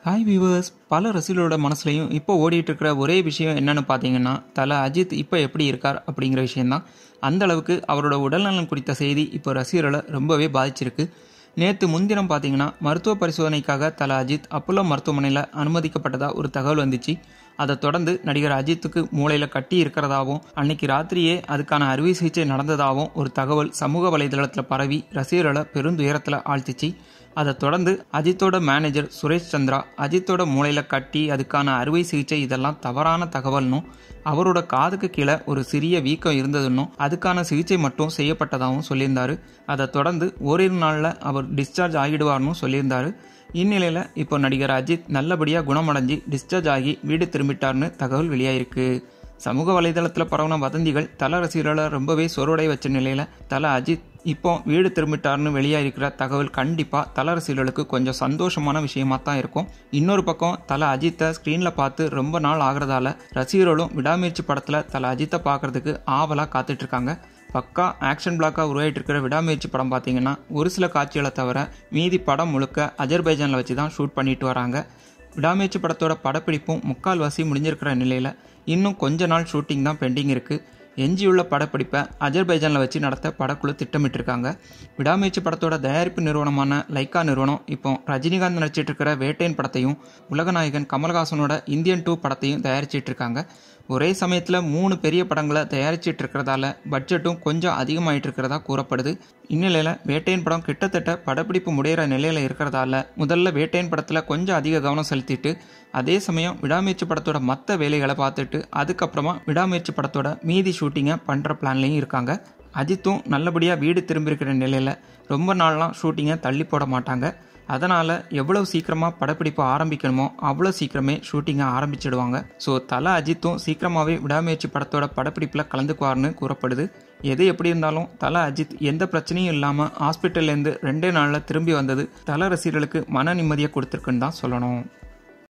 Hi viewers, பல ரசிகர்களோட மனசுலையும் இப்போ ஓடிட்டு இருக்கிற ஒரே விஷயம் என்னன்னு பார்த்தீங்கன்னா, தல அஜித் இப்போ எப்படி இருக்கார் அப்படிங்கிற விஷயம்தான். அந்த அளவுக்கு அவரோட உடல்நலம் குறித்த செய்தி இப்போ ரசிகர்களை ரொம்பவே பாதிச்சிருக்கு. நேற்று முன்தினம் பார்த்தீங்கன்னா, மருத்துவ பரிசோதனைக்காக தல அஜித் அப்போலோ மருத்துவமனையில் அனுமதிக்கப்பட்டதா ஒரு தகவல் வந்துச்சு. அதை தொடர்ந்து நடிகர் அஜித்துக்கு மூளையில் கட்டி இருக்கிறதாவும், அன்னைக்கு ராத்திரியே அதுக்கான அறுவை சிகிச்சை நடந்ததாகவும் ஒரு தகவல் சமூக வலைதளத்தில் பரவி ரசிகர்களை பெருந்துயரத்தில் ஆழ்த்திச்சு. அதை தொடர்ந்து அஜித்தோட மேனேஜர் சுரேஷ் சந்திரா அஜித்தோட மூளையில் கட்டி அதுக்கான அறுவை சிகிச்சை இதெல்லாம் தவறான தகவல்னும், அவரோட காதுக்கு கீழே ஒரு சிறிய வீக்கம் இருந்ததுன்னும் அதுக்கான சிகிச்சை மட்டும் செய்யப்பட்டதாகவும் சொல்லியிருந்தாரு. அதை தொடர்ந்து ஓரிரு நாளில் அவர் டிஸ்சார்ஜ் ஆகிடுவார்னு சொல்லியிருந்தாரு. இந்நிலையில் இப்போ நடிகர் அஜித் நல்லபடியாக குணமடைஞ்சு டிஸ்சார்ஜ் ஆகி வீடு திரும்பிட்டார்னு தகவல் வெளியாயிருக்கு. சமூக வலைதளத்தில் பரவன வதந்திகள் தல ரசிகர்களை ரொம்பவே சொருடைய வச்ச நிலையில் தல அஜித் இப்போ வீடு திரும்பிட்டார்னு வெளியாகிருக்கிற தகவல் கண்டிப்பாக தல ரசிகர்களுக்கு கொஞ்சம் சந்தோஷமான விஷயமா தான் இருக்கும். இன்னொரு பக்கம் தல அஜித்தை ஸ்க்ரீனில் பார்த்து ரொம்ப நாள் ஆகிறதால ரசிகர்களும் விடாமுயற்சி படத்தில் தல அஜித்தை பார்க்கறதுக்கு ஆவலாக காத்துட்ருக்காங்க. பக்கா ஆக்ஷன் பிளாக்காக உருவாகிட்டு இருக்கிற விடாமுயற்சி படம் பார்த்தீங்கன்னா, ஒரு சில காட்சிகளை தவிர மீதி படம் முழுக்க அஜர்பைஜானில் வச்சு தான் ஷூட் பண்ணிட்டு வராங்க. விடாமுயற்சி படத்தோட படப்பிடிப்பும் முக்கால்வாசி முடிஞ்சிருக்கிற நிலையில் இன்னும் கொஞ்ச நாள் ஷூட்டிங் தான் பெண்டிங் இருக்குது. எஞ்சியுள்ள படப்பிடிப்பை அஜர்பைஜானில் வச்சு நடத்த படக்குழு திட்டமிட்டிருக்காங்க. விடாமுயற்சி படத்தோட தயாரிப்பு நிறுவனமான லைக்கா நிறுவனம் இப்போ ரஜினிகாந்த் நடிச்சிட்டு இருக்கிற வேட்டையன் படத்தையும் உலகநாயகன் கமல்ஹாசனோட இந்தியன் 2 படத்தையும் தயாரிச்சிட்டு இருக்காங்க. ஒரே சமயத்தில் 3 பெரிய படங்களை தயாரிச்சிட்டு இருக்கிறதால பட்ஜெட்டும் கொஞ்சம் அதிகமாயிட்டு இருக்கிறதா கூறப்படுது. இந்நிலையில் வேட்டையன் படம் கிட்டத்தட்ட படப்பிடிப்பு முடிகிற நிலையில் இருக்கிறதால முதல்ல வேட்டையன் படத்தில் கொஞ்சம் அதிக கவனம் செலுத்திட்டு, அதே சமயம் விடாமுயற்சி படத்தோட மற்ற வேலைகளை பார்த்துட்டு அதுக்கப்புறமா விடாமுயற்சி படத்தோட மீதி ஷூட்டிங்கை பண்ணுற பிளான்லையும் இருக்காங்க. அஜித்தும் நல்லபடியாக வீடு திரும்பியிருக்கிற நிலையில் ரொம்ப நாள்லாம் ஷூட்டிங்கை தள்ளி போட மாட்டாங்க. அதனால் எவ்வளோ சீக்கிரமாக படப்பிடிப்பு ஆரம்பிக்கணுமோ அவ்வளோ சீக்கிரமே ஷூட்டிங்கை ஆரம்பிச்சிடுவாங்க. ஸோ தல அஜித்தும் சீக்கிரமாகவே விடாமுயற்சி படத்தோட படப்பிடிப்பில் கலந்துக்குவார்னு கூறப்படுது. எது எப்படி இருந்தாலும் தல அஜித் எந்த பிரச்சனையும் இல்லாமல் ஹாஸ்பிட்டல்லேருந்து 2 நாளில் திரும்பி வந்தது தல ரசிகர்களுக்கு மன நிம்மதியை கொடுத்துருக்குன்னு தான் சொல்லணும்.